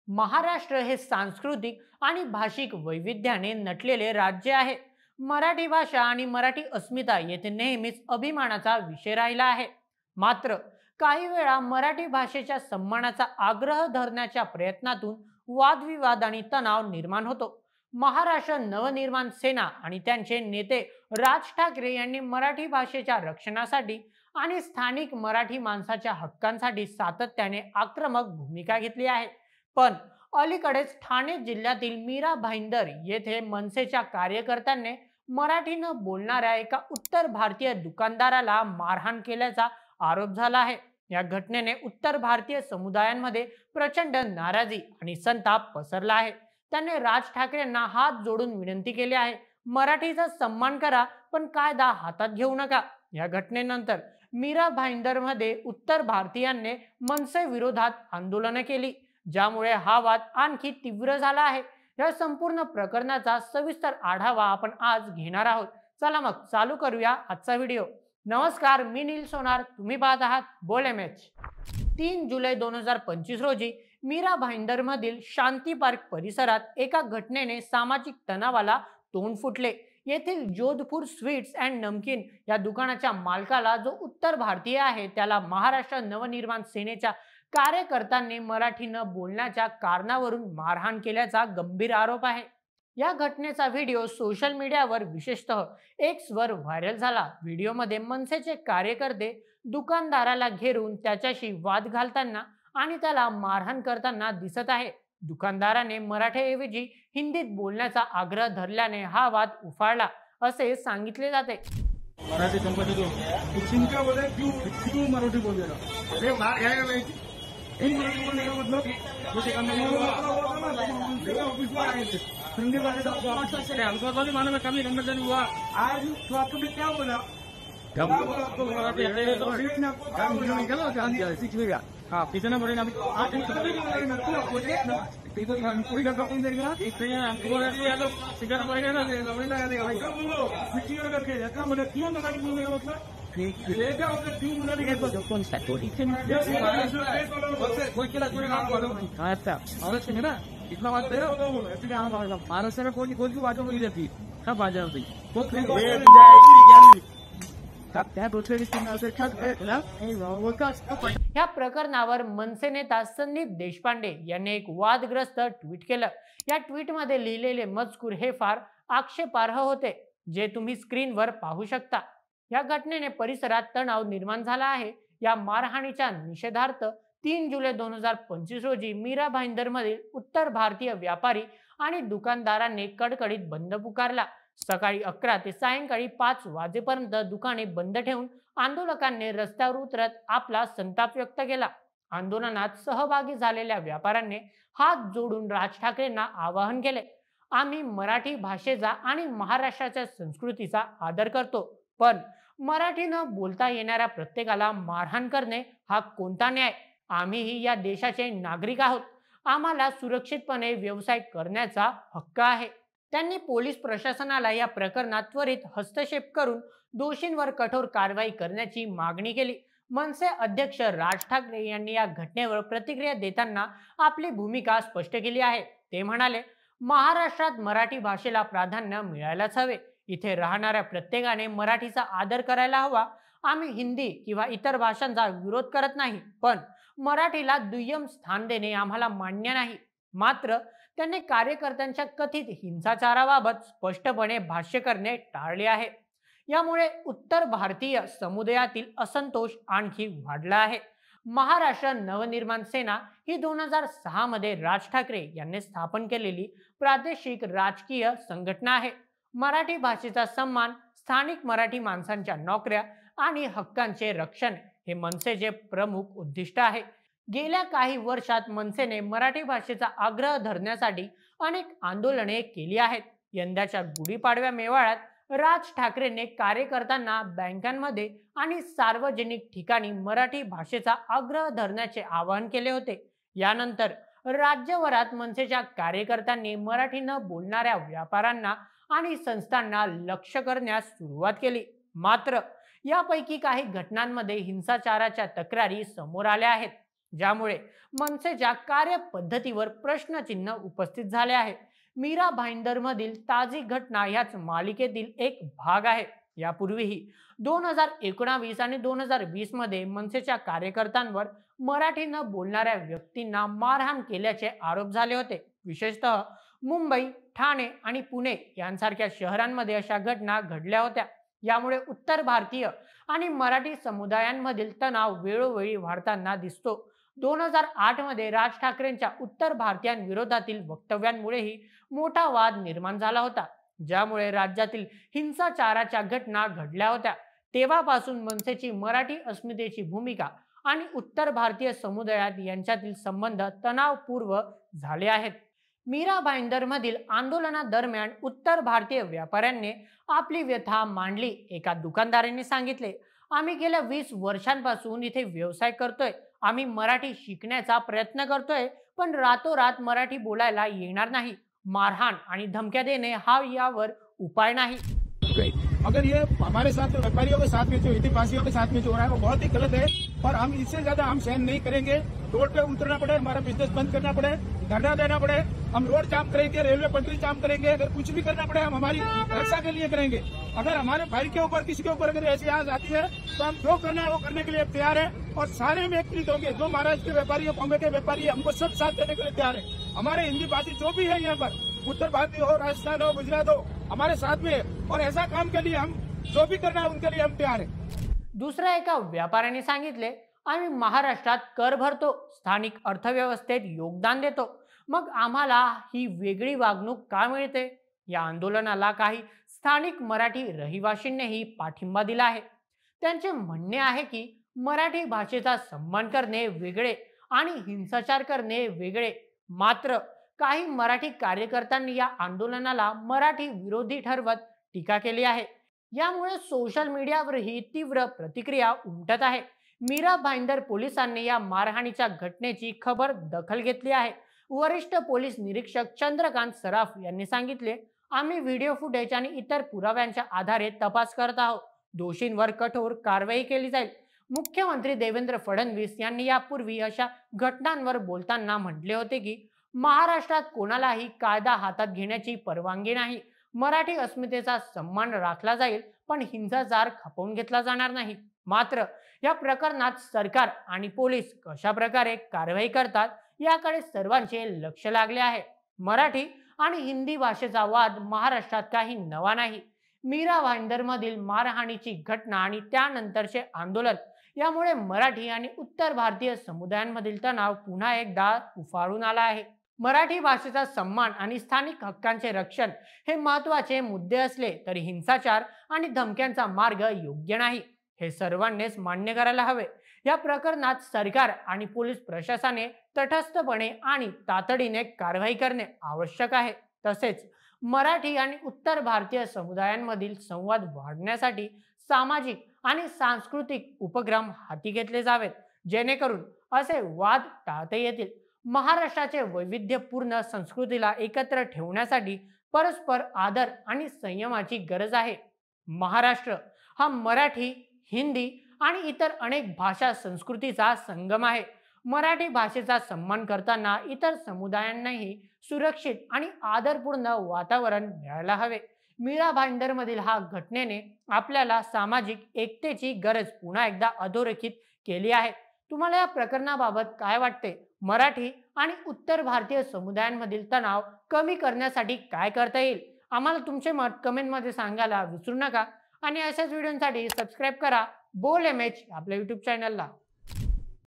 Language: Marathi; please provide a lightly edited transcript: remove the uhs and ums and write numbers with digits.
महाराष्ट्र हे सांस्कृतिक आणि भाषिक वैविध्याने नटलेले राज्य आहे। मराठी भाषा आणि मराठी अस्मिता येथे नेहमीच अभिमानाचा विषय राहिला आहे। मात्र काही वेळा मराठी भाषेच्या सन्मानाचा आग्रह धरण्याच्या प्रयत्नातून वादविवाद आणि तणाव निर्माण होतो। महाराष्ट्र नवनिर्माण सेना आणि त्यांचे नेते राज ठाकरे यांनी मराठी भाषेच्या रक्षणासाठी आणि स्थानिक मराठी माणसाच्या हक्कांसाठी सातत्याने आक्रमक भूमिका घेतली आहे। पण अलीकडेच ठाणे जिल्ह्यातील मीरा भाईंदर येथे मनसेच्या कार्यकर्त्यांनी मराठी न बोलणाऱ्या एका उत्तर भारतीय दुकानदाराला मारहाण केल्याचा आरोप झाला आहे। या घटनेने उत्तर भारतीय समुदायांमध्ये प्रचंड नाराजी आणि संताप पसरला आहे। त्यांनी राज ठाकरेंना हात जोडून विनंती केली आहे, मराठीचा सन्मान करा पण कायदा हातात घेऊ नका। या घटनेनंतर मीरा भाईंदर मध्ये उत्तर भारतीयांनी मनसे विरोधात आंदोलने केली, ज्यामुळे हा वाद आणखी तीव्र झाला आहे। या संपूर्ण प्रकरणाचा सविस्तर आढावा आपण आज घेणार आहोत। चला मग चालू करूया आजचा व्हिडिओ। नमस्कार, मी नील सोनार, तुम्ही पाहत आहात बोल एमएच। 3 जुलै 2025 रोजी मीरा भाईंदर मधील शांती पार्क परिसरात एका घटनेने सामाजिक तणावाला तोंड फुटले। येथील जोधपूर स्वीट्स अँड नमकीन या दुकानाच्या मालकाला, जो उत्तर भारतीय आहे, त्याला महाराष्ट्र नवनिर्माण सेनेच्या कार्यकर्त्यांनी मराठी न बोलण्याच्या कारणावरून मारहाण केल्याचा गंभीर आरोप आहे। या घटनेचा व्हिडिओ सोशल मीडियावर विशेषतः एक्स वर व्हायरल झाला। व्हिडिओमध्ये मनसेचे कार्यकर्ते दुकानदाराला घेरून त्याच्याशी वाद घालताना आणि त्याला मारहाण करताना दिसत आहे। दुकानदाराने मराठीऐवजी हिंदीत बोलण्याचा आग्रह धरल्याने हा वाद उफाळला असे सांगितले जाते। मराठी कंपनी क्यों मराठी बोल रहे हो? अरे बाहर जाएगा मैं इन मराठी बोलने का मतलब मुझे ऑफिस में आए थे हिंदी वाले हमको वाले मानो में कमी कन्वर्जन हुआ। आज तो आपको भी क्या बोला? क्या बोला आपको? निकलो सीख लेगा। हाँ कितना बड़े ना कोई का कंपनी देगा इतने हमको यार सिगर पड़ेगा ना लवड़ी लगा देगा भाई मिट्टी करके जाता मतलब क्यों मराठी बोलने का मतलब लेगा उसने क्यों मराठी कहता है कौन सा कोई कोई नाम बोलो हां अच्छा और सुन ना इतना बात है ऐसे क्या बोला महाराष्ट्र में कोई की बातों नहीं रहती सब आ जाती या प्रकरणावर मनसे नेता संदीप देशपांडे यांनी एक वादग्रस्त ट्विट केलं। या ट्विटमध्ये लिहिलेले मजकूर हे फार आक्षेपार्ह होते, जे तुम्ही स्क्रीनवर पाहू शकता। या घटनेने परिसरात तणाव निर्माण झाला आहे। या मारहाणीच्या निषेधार्थ 3 जुलै 2025 रोजी मीरा भाईंदर मधील उत्तर भारतीय व्यापारी आणि दुकानदारांनी कडकडीत बंद पुकारला। सकाळी 11 ते सायंकाळी 5 वाजेपर्यंत दुकाने बंद ठेवून आंदोलकांनी रस्त्यावर उतरत आपला संताप व्यक्त केला। आंदोलनात सहभागी झालेल्या व्यापाऱ्यांनी हात जोडून राज ठाकरेंना आवाहन केले, आम्ही मराठी भाषेचा आणि महाराष्ट्राच्या संस्कृतीचा आदर करतो, पण मराठी न बोलता येणाऱ्या प्रत्येकाला मारहाण करणे हा कोणता न्याय? आम्हीही या देशाचे नागरिक आहोत, आम्हाला सुरक्षितपणे व्यवसाय करण्याचा हक्क आहे। त्यांनी पोलीस प्रशासनाला या प्रकरणात त्वरित हस्तक्षेप करून दोषींवर कठोर कारवाई करण्याची मागणी केली। मनसे अध्यक्ष राज ठाकरे यांनी या घटनेवर प्रतिक्रिया देताना आपली भूमिका स्पष्ट केली आहे। ते म्हणाले, महाराष्ट्रात मराठी भाषेला प्राधान्य मिळायलाच हवे। इथे राहणाऱ्या प्रत्येकाने मराठीचा आदर करायला हवा। आम्ही हिंदी किंवा इतर भाषांचा विरोध करत नाही, पण मराठीला दुय्यम स्थान देणे आम्हाला मान्य नाही। मात्र त्यांनी कार्यकर्त्यांच्या कथित हिंसाचाराबाबत स्पष्टपणे भाष्य करणे टाळले आहे। यामुळे उत्तर भारतीय समुदायातील असंतोष आणखी वाढला आहे। महाराष्ट्र नवनिर्माण सेना ही 2006 मध्ये राज ठाकरे यांनी स्थापन केलेली प्रादेशिक राजकीय संघटना आहे। मराठी भाषेचा सन्मान, स्थानिक मराठी माणसांच्या नोकऱ्या आणि हक्कांचे रक्षण हे मनसेचे प्रमुख उद्दिष्ट आहे। गेल्या काही वर्षात मनसेने मराठी भाषेचा आग्रह धरण्यासाठी अनेक आंदोलने केली आहेत। यंदाच्या गुढीपाडव्या मेवाड्यात राज ठाकरेंनी कार्यकर्त्यांना बँकांमध्ये आणि सार्वजनिक ठिकाणी मराठी भाषेचा आग्रह धरण्याचे आवाहन केले होते। यानंतर राज्यभरात मनसेच्या कार्यकर्त्यांनी मराठी न बोलणाऱ्या व्यापाऱ्यांना आणि संस्थांना लक्ष्य करण्यास सुरुवात केली। मात्र यापैकी काही घटनांमध्ये हिंसाचाराच्या तक्रारी समोर आल्या आहेत, ज्यामुळे मनसेच्या कार्यपद्धतीवर प्रश्नचिन्ह उपस्थित झाले आहे। मीरा भाईंदर मधील ताजी घटना याच मालिकेतील एक भाग आहे। यापूर्वीही 2019 आणि 2020 मध्ये मनसेच्या कार्यकर्त्यांवर मराठी न बोलणाऱ्या व्यक्तींना मारहाण केल्याचे आरोप झाले होते। विशेषतः मुंबई, ठाणे आणि पुणे यांसारख्या शहरांमध्ये अशा घटना घडल्या होत्या। यामुळे उत्तर भारतीय आणि मराठी समुदायांमधील तणाव वेळोवेळी वाढताना दिसतो। 2008 मध्ये राज ठाकरेंच्या उत्तर भारतीयांविरोधातील वक्तव्यांमुळेही मोठा वाद निर्माण झाला होता, ज्यामुळे राज्यातील हिंसाचाराच्या घटना घडल्या होत्या। तेव्हापासून मनसेची मराठी अस्मितेची भूमिका आणि उत्तर भारतीय समुदायात यांच्यातील संबंध तणावपूर्ण झाले आहेत। मीरा भाईंदर मधील आंदोलनादरम्यान उत्तर भारतीय व्यापाऱ्यांनी आपली व्यथा मांडली। एका दुकानदाराने सांगितले, आम्ही गेल्या 20 वर्षांपासून इथे व्यवसाय करतोय। आम्ही मराठी शिकण्याचा प्रयत्न करतोय, पण रातोरात मराठी बोलायला येणार नाही। मारहाण आणि धमक्या देणे हा यावर उपाय नहीं। अगर ये हमारे साथ व्यापारियों के साथ में जो हितैषियों के साथ में जो हो रहा है वो बहुत ही गलत है और हम इससे ज्यादा हम सहन नहीं करेंगे। रोड पे उतरना पड़े, हमारा बिजनेस बंद करना पड़े, धरना देना पड़े, हम रोड जाम करेंगे, रेलवे पटरी जाम करेंगे, अगर कुछ भी करना पड़े हम हमारी रक्षा के लिए करेंगे। अगर हमारे भाई के ऊपर किसी के ऊपर अगर ऐसी आज आती है तो हम जो करना है वो करने के लिए तैयार है और सारे में एकत्रित होंगे। जो महाराष्ट्र के व्यापारी, बॉम्बे के व्यापारी, हमको सब साथ देने के लिए तैयार है। हमारे हिंदी भाषी जो भी है यहाँ पर, उत्तर भारतीय हो, राजस्थान हो, गुजरात हो, हमारे साथ में है और ऐसा काम के लिए हम जो भी करना है उनके लिए हम तैयार है। दुसऱ्या एका व्यापाऱ्याने सांगितले, आम्ही महाराष्ट्रात कर भरतो, स्थानिक अर्थव्यवस्थेत योगदान देतो, मग आम्हाला ही वेगळी वागणूक का मिळते? या आंदोलनाला काही स्थानिक मराठी रहिवासींनीही पाठिंबा दिला आहे। त्यांचे म्हणणे आहे की मराठी भाषेचा सन्मान करणे वेगळे आणि हिंसाचार करणे वेगळे। मात्र काही मराठी कार्यकर्त्यांनी या आंदोलनाला मराठी विरोधी ठरवत टीका केली आहे। यामुळे सोशल मीडियावरही तीव्र प्रतिक्रिया उमटत आहे। मीरा भाईंदर पोलिसांनी या मारहाणीच्या घटनेची खबर दखल घेतली आहे। वरिष्ठ पोलीस निरीक्षक चंद्रकांत सराफ यांनी सांगितले, आम्ही व्हिडिओ फुटेज आणि इतर पुराव्यांच्या आधारे तपास करत आहोत। दोषींवर कठोर कारवाई केली जाईल। मुख्यमंत्री देवेंद्र फडणवीस यांनी यापूर्वी अशा घटनांवर बोलताना म्हटले होते की महाराष्ट्रात कोणालाही कायदा हातात घेण्याची परवानगी नाही। मराठी अस्मितेचा सन्मान राखला जाईल, पण हिंसाचार खपवून घेतला जाणार नाही। मात्र या प्रकरणात सरकार आणि पोलीस कशा प्रकारे कारवाई करतात याकडे सर्वांचे लक्ष लागले आहे। मराठी आणि हिंदी भाषेचा वाद महाराष्ट्रात काही नवा नाही। मीरा भाईंदर मधील मारहाणीची घटना आणि त्यानंतरचे आंदोलन यामुळे मराठी आणि उत्तर भारतीय समुदायांमधील तणाव पुन्हा एकदा उफाळून आला आहे। मराठी भाषेचा सन्मान आणि स्थानिक हक्कांचे रक्षण हे महत्त्वाचे मुद्दे असले तरी हिंसाचार आणि धमक्यांचा मार्ग योग्य नाही, हे सर्वांनीच मान्य करायला हवे। या प्रकरणात सरकार आणि पोलीस प्रशासनाने तटस्थपणे आणि तातडीने कारवाई करणे आवश्यक आहे। तसेच मराठी आणि उत्तर भारतीय समुदायांमधील संवाद वाढवण्यासाठी सामाजिक आणि सांस्कृतिक उपक्रम हाती घेतले जावेत, जेणेकरून असे वाद टाळता येतील। महाराष्ट्राचे वैविध्यपूर्ण संस्कृतीला एकत्र ठेवण्यासाठी परस्पर आदर आणि संयमाची गरज आहे। महाराष्ट्र हा मराठी, हिंदी आणि इतर अनेक भाषा संस्कृतीचा संगम आहे। मराठी भाषेचा सन्मान करताना इतर समुदायांनाही सुरक्षित आणि आदरपूर्ण वातावरण मिळायला हवे। मीरा भाईंदर मधील हा घटनेने आपल्याला सामाजिक एकतेची गरज पुन्हा एकदा अधोरेखित केली आहे। तुम्हाला या प्रकरणाबाबत काय वाटते? मराठी आणि उत्तर भारतीय समुदायांमधील तणाव कमी करण्यासाठी काय करता येईल? आम्हाला तुमचे मत कमेंटमध्ये सांगायला विसरू नका आणि अशाच व्हिडिओसाठी सबस्क्राइब करा बोल एमएच आपल्या YouTube चॅनलला।